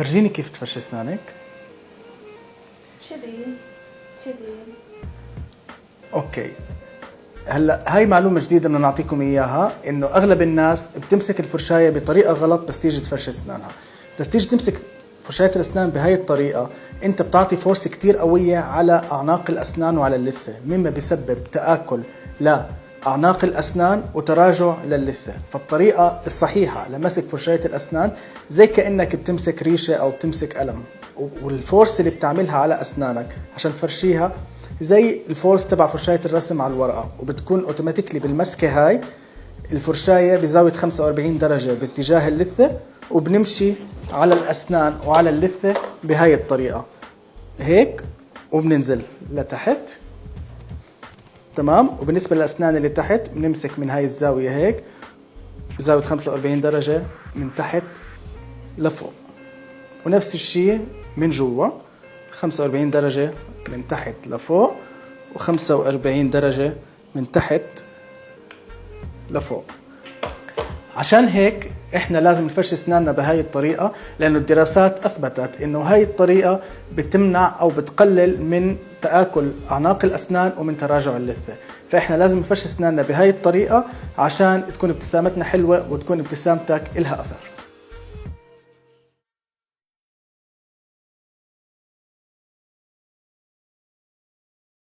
فرجيني كيف تفرشي اسنانك. كذي. اوكي، هلا هاي معلومة جديدة بدنا نعطيكم اياها، انه اغلب الناس بتمسك الفرشاية بطريقة غلط بس تيجي تفرش اسنانها. بس تيجي تمسك فرشاية الاسنان بهاي الطريقة انت بتعطي فورس كتير قوية على اعناق الاسنان وعلى اللثة، مما بيسبب تآكل لأعناق الاسنان وتراجع للثة. فالطريقة الصحيحة لمسك فرشاية الاسنان زي كأنك بتمسك ريشة او بتمسك قلم، والفورس اللي بتعملها على اسنانك عشان تفرشيها زي الفورس تبع فرشاية الرسم على الورقة، وبتكون اوتوماتيكلي بالمسكة هاي الفرشاية بزاوية 45 درجة باتجاه اللثة، وبنمشي على الأسنان وعلى اللثة بهاي الطريقة هيك، وبننزل لتحت. تمام. وبالنسبة للأسنان اللي تحت بنمسك من هاي الزاوية هيك بزاوية 45 درجة من تحت لفوق، ونفس الشيء من جوا 45 درجة من تحت لفوق و45 درجة من تحت لفوق. عشان هيك احنا لازم نفرش اسناننا بهاي الطريقة، لأنه الدراسات أثبتت إنه هاي الطريقة بتمنع أو بتقلل من تآكل أعناق الأسنان ومن تراجع اللثة. فإحنا لازم نفرش اسناننا بهاي الطريقة عشان تكون ابتسامتنا حلوة وتكون ابتسامتك إلها أثر.